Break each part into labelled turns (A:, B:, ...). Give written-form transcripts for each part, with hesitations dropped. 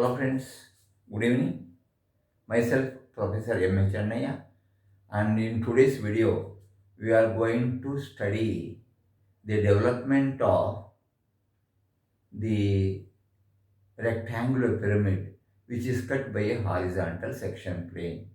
A: Hello friends, good evening. Myself Professor M. Chennaya, and in today's video we are going to study the development of the rectangular pyramid which is cut by a horizontal section plane.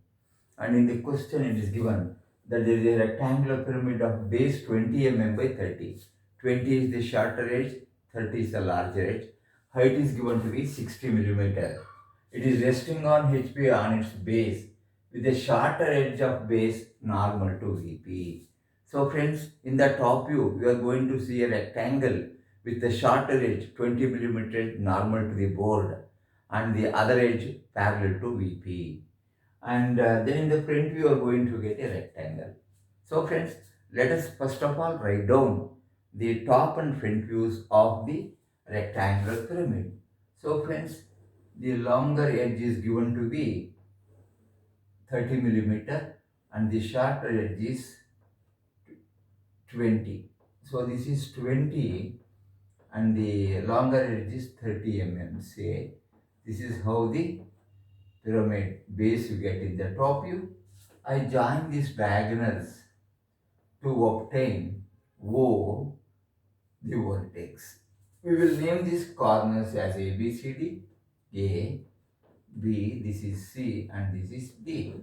A: And in the question it is given that there is a rectangular pyramid of base 20 mm by 30. 20 is the shorter edge, 30 is the larger edge. Height is given to be 60 millimeter. It is resting on HP on its base with a shorter edge of base normal to VP. So friends, in the top view, we are going to see a rectangle with the shorter edge 20 millimeter normal to the board and the other edge parallel to VP. And then in the front view, you are going to get a rectangle. So friends, let us first of all write down the top and front views of the rectangular pyramid. So friends, the longer edge is given to be 30 millimeter and the shorter edge is 20. So this is 20 and the longer edge is 30 mm. Say this is how the pyramid base you get in the top view. I join these diagonals to obtain O, the vertex. We will name these corners as A, B, C, D. A, B, this is C, and this is D.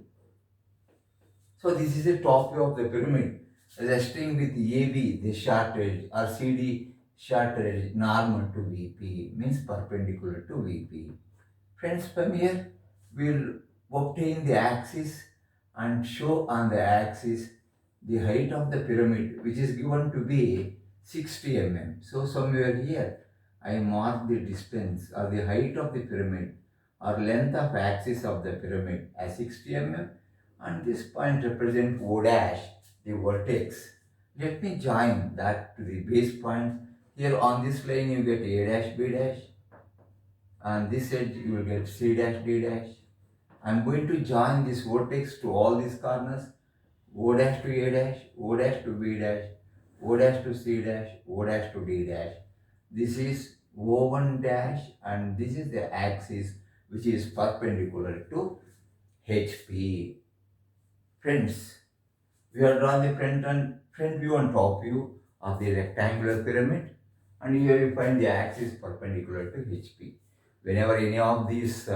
A: So this is the top view of the pyramid, resting with AB, the short edge, or CD, short edge, normal to VP, means perpendicular to VP. Friends, from here, we'll obtain the axis and show on the axis the height of the pyramid, which is given to be 60 mm. So somewhere here, I mark the distance or the height of the pyramid or length of axis of the pyramid as 60 mm, and this point represents O dash, the vertex. Let me join that to the base point. Here on this line you get A dash, B dash, and this edge you will get C dash, D dash. I am going to join this vertex to all these corners, O dash to A dash, O dash to B dash, O dash to C dash, O dash to D dash. This is O1 dash and this is the axis which is perpendicular to HP. Friends, we have drawn the front view and top view of the rectangular pyramid, and here you find the axis perpendicular to HP. Whenever any of these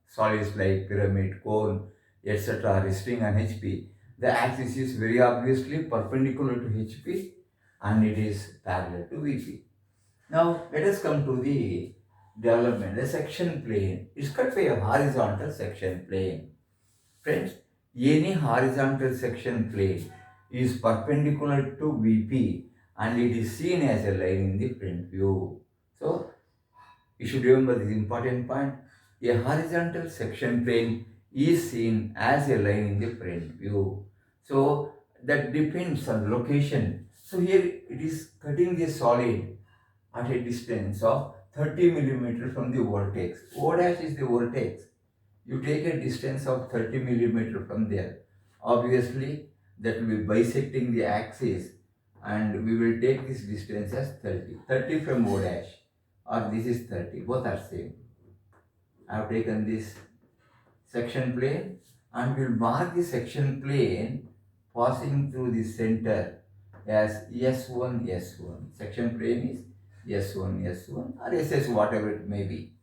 A: solids like pyramid, cone, etc. are resting on HP, the axis is very obviously perpendicular to HP and it is parallel to VP. Now let us come to the development. The section plane is cut by a horizontal section plane. Friends, any horizontal section plane is perpendicular to VP and it is seen as a line in the front view. So, you should remember this important point. A horizontal section plane is seen as a line in the front view. So, that depends on location. So, here it is cutting the solid at a distance of 30 millimeter from the vertex. O dash is the vertex. You take a distance of 30 millimeter from there. Obviously, that will be bisecting the axis and we will take this distance as 30. 30 from O dash or this is 30. Both are same. I have taken this section plane and we will mark the section plane passing through the center as S1, S1. Section plane is S1, S1 or SS, whatever it may be.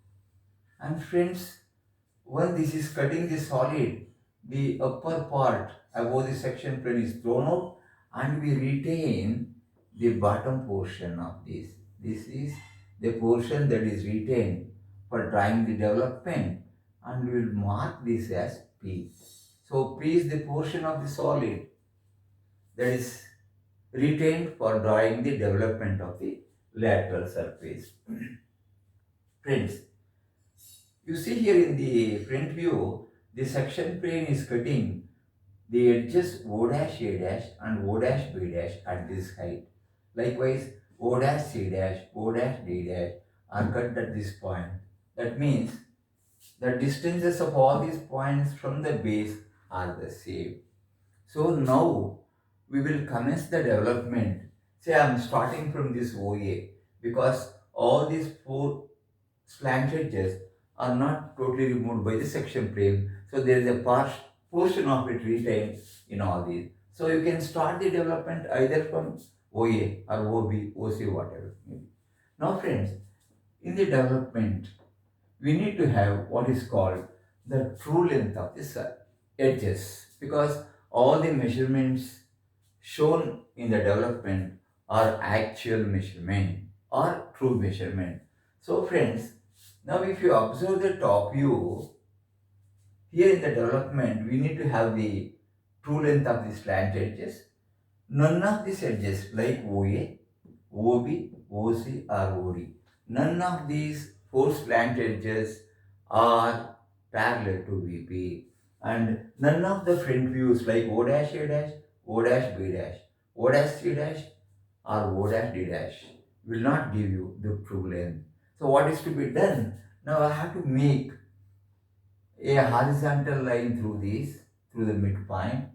A: And friends, when this is cutting the solid, the upper part above the section plane is thrown out and we retain the bottom portion of this. This is the portion that is retained for drawing the development and we will mark this as P. So P is the portion of the solid that is retained for drawing the development of the lateral surface. Friends, you see here in the front view, the section plane is cutting the edges O dash A dash and O dash B dash at this height. Likewise, O dash C dash, O dash D dash are cut at this point. That means the distances of all these points from the base are the same. So now we will commence the development. Say I am starting from this OA because all these four slant edges are not totally removed by the section plane. So there is a portion of it retained in all these. So you can start the development either from OA or OB, OC, whatever. Now friends, in the development, we need to have what is called the true length of the edges, because all the measurements shown in the development are actual measurement or true measurement. So friends, now if you observe the top view, here in the development we need to have the true length of the slant edges. None of these edges like OA, OB, OC or OD, none of these four slant edges are parallel to VP, and none of the front views like O dash A dash, O dash B dash, O dash C dash or O dash D dash will not give you the true length. So what is to be done? Now I have to make a horizontal line through this, through the midpoint.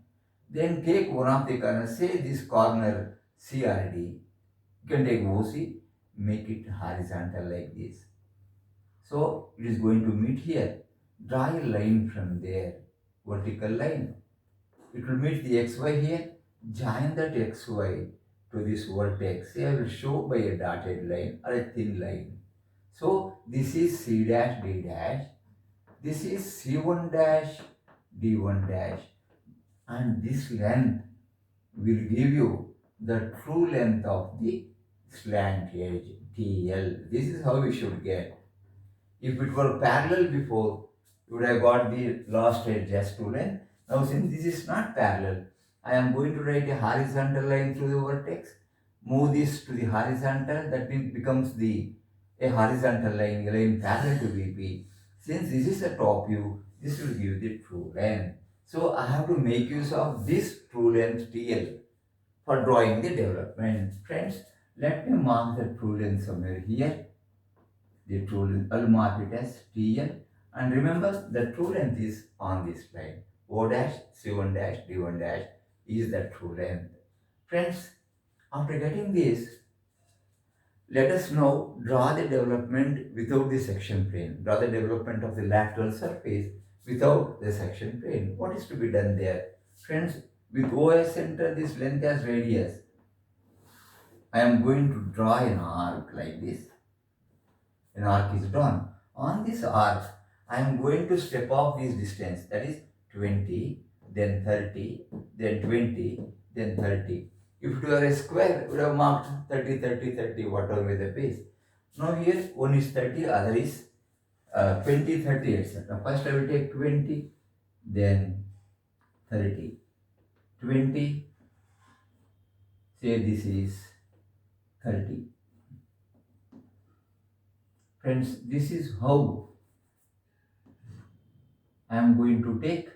A: Then take one of the corners, say this corner CRD. You can take OC, make it horizontal like this. So it is going to meet here. Draw a line from there, vertical line. It will meet the XY here. Join that XY to this vertex. Say I will show by a dotted line or a thin line. So this is C dash D dash. This is C1 dash D1 dash. And this length will give you the true length of the slant edge TL. This is how we should get. If it were parallel before, you would have got the last edge as true length. Now since this is not parallel, I am going to write a horizontal line through the vertex. Move this to the horizontal, that means becomes a horizontal line, a line parallel to VP. Since this is a top view, this will give the true length. So I have to make use of this true length TL for drawing the development. Friends, let me mark the true length somewhere here. The true length, I'll mark it as TL. And remember, the true length is on this line. O dash, C1 dash, D1 dash is the true length. Friends, after getting this, let us now draw the development without the section plane. Draw the development of the lateral surface without the section plane. What is to be done there? Friends, with OS center, this length as radius, I am going to draw an arc like this. An arc is drawn. On this arc, I am going to step off this distance, that is 20, then 30, then 20, then 30. If it were a square, we would have marked 30, 30, 30, whatever with the base. Now here, one is 30, other is 20, 30, etc. First I will take 20, then 30. 20, say this is 30. Friends, this is how I am going to take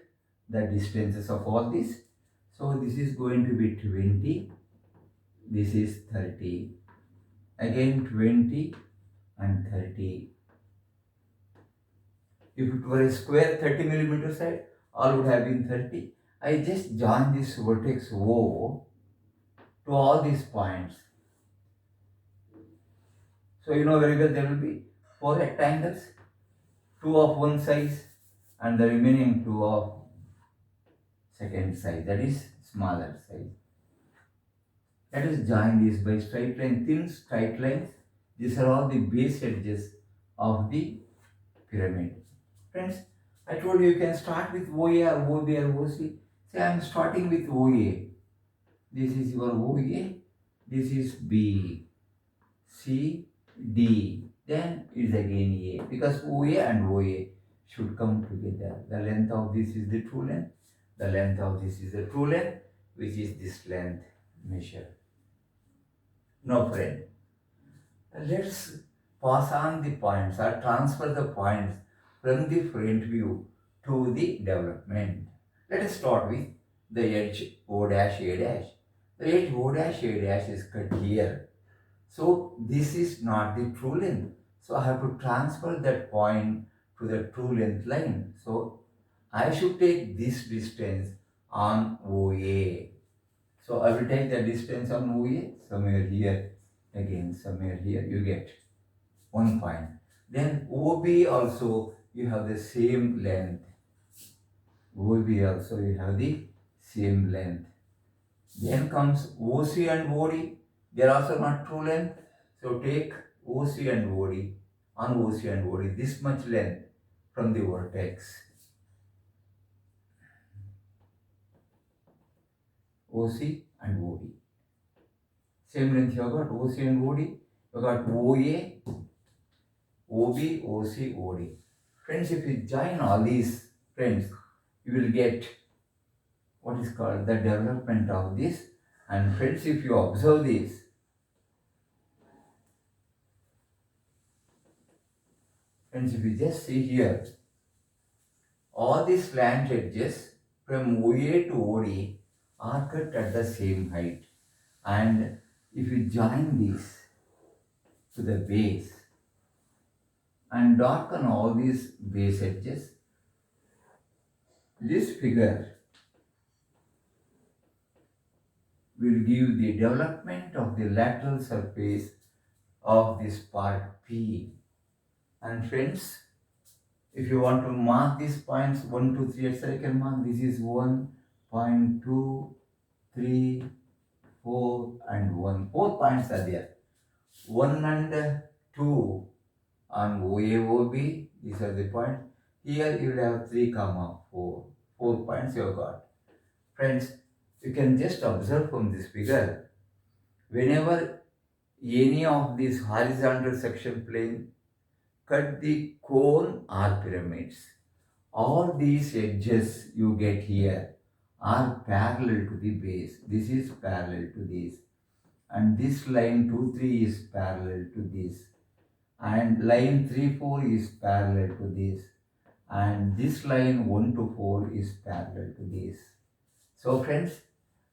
A: the distances of all this. So this is going to be 20, this is 30, again 20 and 30. If it were a square 30 millimeter side, all would have been 30. I just join this vertex O to all these points. So you know very well there will be 4 rectangles, 2 of one size and the remaining 2 of second size, that is smaller size. Let us join these by straight line, thin straight lines. These are all the base edges of the pyramid. Friends, I told you can start with OA or OB or OC. Say I am starting with OA. This is your OA. This is B, C, D. Then it is again A, because OA and OA should come together. The length of this is the true length. The length of this is the true length, which is this length measure. Now friend, let's pass on the points or transfer the points from the front view to the development. Let us start with the edge O dash A dash. The edge O dash A dash is cut here. So this is not the true length. So I have to transfer that point to the true length line. So I should take this distance on OA. So I will take the distance on OA somewhere here, again somewhere here, you get 1 point. Then OB also you have the same length. OB also you have the same length. Then comes OC and OD. They are also not true length. So take OC and OD. On OC and OD, this much length from the vertex. OC and OD. Same length you have got OC and OD. You have got OA, OB, OC, OD. Friends, if you join all these, friends, you will get what is called the development of this. And friends, if you observe this, friends, if you just see here, all these slant edges from OA to OD are cut at the same height. And if you join these to the base and darken all these base edges, this figure will give the development of the lateral surface of this part P. And friends, if you want to mark these points 1, 2, 3, etc., you can mark this is 1, point 2, 3, 4, and 1. 4 points are there. 1 and 2 on OAOB, these are the points. Here you will have 3, 4. 4 points you have got. Friends, you can just observe from this figure, whenever any of these horizontal section plane cut the cone or pyramids, all these edges you get here are parallel to the base. This is parallel to this. And this line 2, 3 is parallel to this. And line 3, 4 is parallel to this. And this line 1 to 4 is parallel to this. So friends,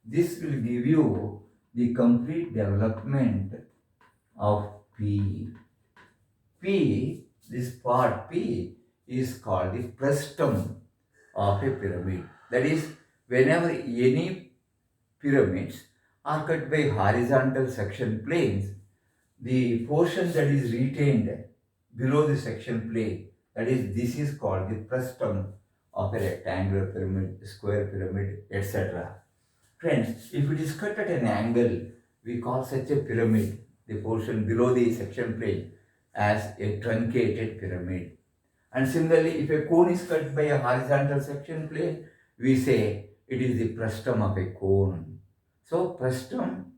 A: this will give you the complete development of P. P, this part P, is called the frustum of a pyramid. That is, whenever any pyramids are cut by horizontal section planes, the portion that is retained below the section plane, that is, this is called the frustum of a rectangular pyramid, square pyramid, etc. Friends, if it is cut at an angle, we call such a pyramid, the portion below the section plane, as a truncated pyramid. And similarly, if a cone is cut by a horizontal section plane, we say it is the frustum of a cone. So, frustum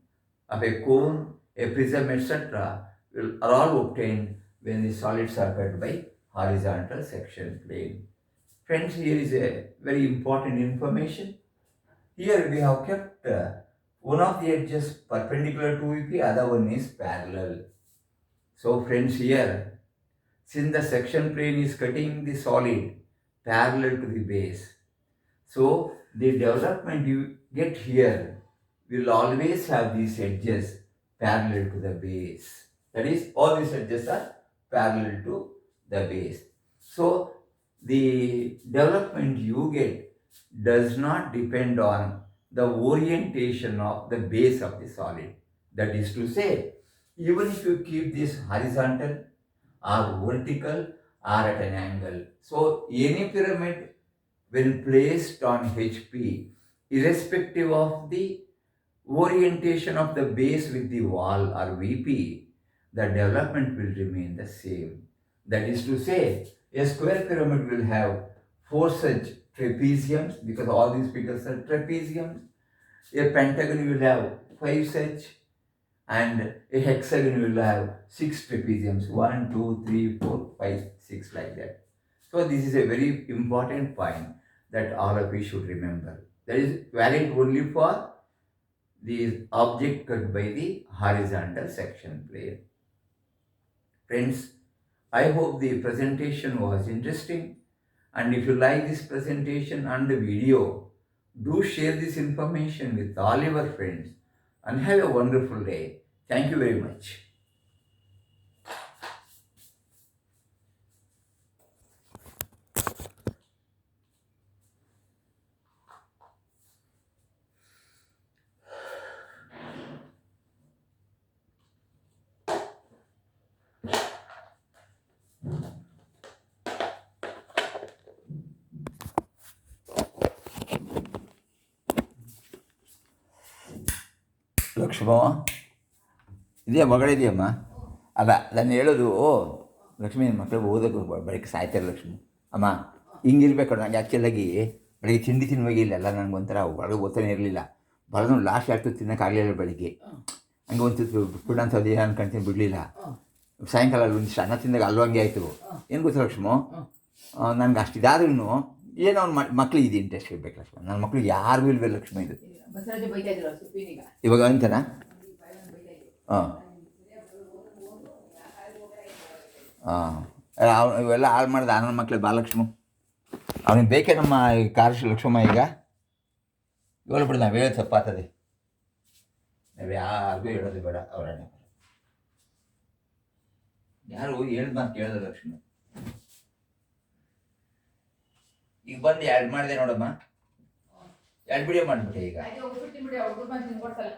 A: of a cone, a prism, etc. Are all obtained when the solids are cut by horizontal section plane. Friends, here is a very important information. Here we have kept one of the edges perpendicular to VP, other one is parallel. So friends, here, since the section plane is cutting the solid parallel to the base, so the development you get here will always have these edges parallel to the base. That is, all these edges are parallel to the base. So the development you get does not depend on the orientation of the base of the solid. That is to say, even if you keep this horizontal or vertical or at an angle, so any pyramid when placed on HP, irrespective of the orientation of the base with the wall or VP, the development will remain the same. That is to say, a square pyramid will have 4 such trapeziums, because all these figures are trapeziums. A pentagon will have 5 such, and a hexagon will have 6 trapeziums, 1, 2, 3, 4, 5, 6, like that. So this is a very important point that all of you should remember. That is valid only for the object cut by the horizontal section plane. Friends, I hope the presentation was interesting, and if you like this presentation and the video, do share this information with all your friends and have a wonderful day. Thank you very much. Lakshya ಇದೆಯಾ ಮಗಳಿದೆಯಮ್ಮ? ಅಲ್ಲ ನಾನು ಹೇಳೋದು, ಲಕ್ಷ್ಮಿ ಮಕ್ಕಳು ಓದೋದು ಬೆಳಗ್ಗೆ ಸಾಯ್ತಾರೆ ಲಕ್ಷ್ಮಿ. ಅಮ್ಮ ಹಿಂಗಿರ್ಬೇಕು. ನನಗೆ ಆ್ಯಕ್ಚುಲಾಗಿ ಬೆಳಗ್ಗೆ ತಿಂಡಿ ತಿನ್ನುವಾಗಿಲ್ಲ, ನನಗೊಂಥರ ಒಳಗೆ ಓದ್ತಾನೆ ಇರಲಿಲ್ಲ. ಬರೋದು ಲಾಸ್ಟ್ ಆಗ್ತದೆ, ತಿನ್ನೋಕ್ಕಾಗಲಿಲ್ಲ ಬೆಳಿಗ್ಗೆ. ಹಂಗೆ ಒಂದು ಫುಡ್ ಅಂತ ಅದೇ ಅನ್ಕೊಂತೀನಿ, ಬಿಡಲಿಲ್ಲ. ಸಾಯಂಕಾಲ ಒಂದಿಷ್ಟು ಅನ್ನ ತಿಂದಾಗ ಅಲ್ಲೂ ಹಂಗೆ ಆಯಿತು. ಏನು ಗೊತ್ತಾ ಲಕ್ಷ್ಮ, ನನಗೆ ಅಷ್ಟಿದಾದ್ರೂ ಏನೋ ಅವ್ನು ಮಕ್ಳಿಗೆ ಇದು ಇಂಟ್ರೆಸ್ಟ್ ಇರಬೇಕು ಲಕ್ಷ್ಮ. ನನ್ನ ಮಕ್ಳಿಗೆ ಯಾರಿಗೂ ಇಲ್ವೇ ಲಕ್ಷ್ಮ ಇದು ಇವಾಗ ಅಂತನಾ? ಹಾಂ ಹಾಂ, ಇವೆಲ್ಲ ಹಾಳು ಮಾಡಿದ ನನ್ನ ಮಕ್ಳಿಗೆ ಬಾ ಲಕ್ಷ್ಮ. ಅವನಿಗೆ ಬೇಕೇ ನಮ್ಮ ಕಾರ್ಶ ಲಕ್ಷ್ಮ. ಈಗ ಹೇಳ್ಬಿಡು, ನಾವು ಹೇಳೋದು ತಪ್ಪಾಗ್ತದೆ. ನಾವು ಯಾರಿಗೂ ಹೇಳೋದು ಬೇಡ. ಅವರನ್ನೇ ಯಾರು ಹೇಳಿದ ಮಾತು ಕೇಳೋದು ಲಕ್ಷ್ಮ. ಈಗ ಬಂದು ಎರಡು ಮಾಡಿದೆ ನೋಡಮ್ಮ, 2 ವಿಡಿಯೋ ಮಾಡಿಬಿಟ್ಟೆ. ಈಗ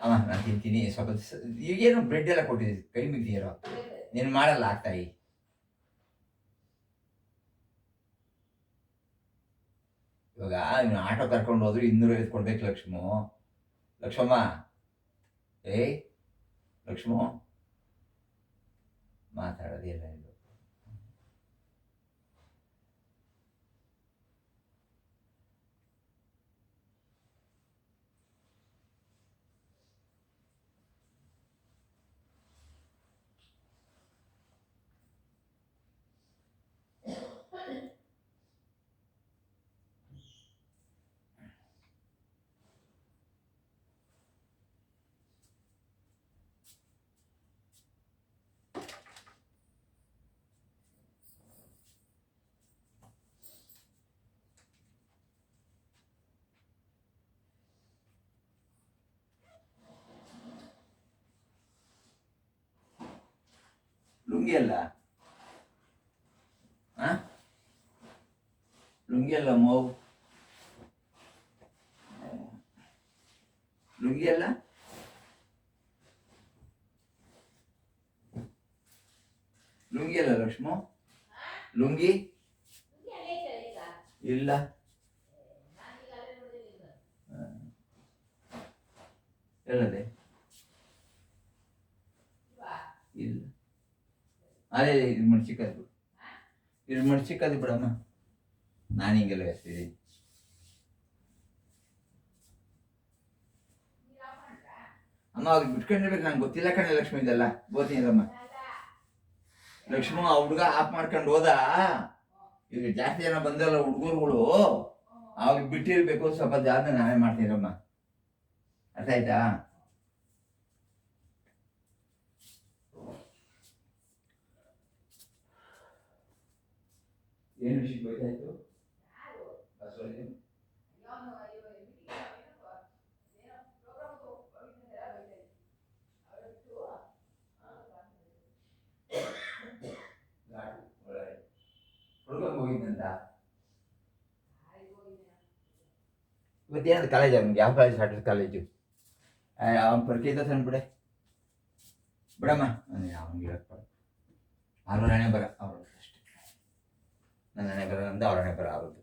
A: ಅಮ್ಮ ನಾನು ತಿಂತೀನಿ ಸ್ವಲ್ಪ. ಈಗೇನು ಬ್ರೆಡ್ ಎಲ್ಲ ಕೊಟ್ಟಿದ್ದೀವಿ, ಕೈ ಮಿಗ್ದಿರೋ ನೀನು ಮಾಡಲ್ಲ ಆಗ್ತಾಯಿ. ಇವಾಗ ಇವನು ಆಟೋ ಕರ್ಕೊಂಡು ಹೋದ್ರು 250 ಕೊಡ್ಬೇಕು ಲಕ್ಷ್ಮ. ಲಕ್ಷ್ಮಮ್ಮ, ಏಯ್ ಲಕ್ಷ್ಮ, ಮಾತಾಡೋದಿಲ್ಲ ಇದು. ಲುಂಗಿ ಅಲ್ಲ, ಲುಂಗಿ ಅಲ್ಲ ಮೋವ್, ಲುಂಗಿ ಅಲ್ಲ. ಲುಂಗಿ ಅಲ್ಲ ಲಕ್ಷ್ಮ, ಲುಂಗಿ ಇಲ್ಲ. ಹೇಳದೆ ಇಲ್ಲ. ಅದೇ ಇದು ಮಡ್ಚಿಕ್ಕದು, ಇದು ಮಡ್ಚಿಕ್ಕದು ಬಿಡಮ್ಮ. ನಾನು ಹಿಂಗೆಲ್ಲ ಎಸ್ತಿದ್ದೀನಿ. ಅಮ್ಮ ಅವ್ರಿಗೆ ಬಿಟ್ಕೊಂಡಿರ್ಬೇಕು, ನಂಗೆ ಗೊತ್ತಿಲ್ಲ ಕಣೆ ಲಕ್ಷ್ಮಿ. ಇದೆಲ್ಲ ಬೋತೀನಮ್ಮ ಲಕ್ಷ್ಮ. ಆ ಹುಡುಗ ಆಫ್ ಮಾಡ್ಕೊಂಡು ಹೋದ. ಈಗ ಜಾಸ್ತಿ ಜನ ಬಂದಲ್ಲ ಹುಡುಗರುಗಳು, ಅವಾಗ ಬಿಟ್ಟಿರ್ಬೇಕು. ಸ್ವಲ್ಪ ಜಾಸ್ತಿ ನಾವೇ ಮಾಡ್ತೀರಮ್ಮ, ಅರ್ಥ ಆಯ್ತಾ? ಏನು ವಿಷಯ ಗೊತ್ತಾಯ್ತು? ಹುಡುಗ ಹೋಗಿದ್ದಂತ ಇವತ್ತೇನದು ಕಾಲೇಜ್? ಅವ್ನಿಗೆ ಯಾವ ಕಾಲೇಜ್ ಸ್ಟಾರ್ಟ್ ಕಾಲೇಜು? ಅವ್ನ ಪರಿಚಯ ತಂದ್ಬಿಡೆ ಬಿಡಮ್ಮ. ಅವ್ನಿಗೆ ಅವ್ರ ಹಣೆ ಬರ ಅವ್ರದ್ದು ಅಷ್ಟೇ. ನನ್ನ ಹಣೆ ಬರ ಅಂದ ಅವ್ರ ಹಣೆ ಬರ ಅವ್ರದ್ದು.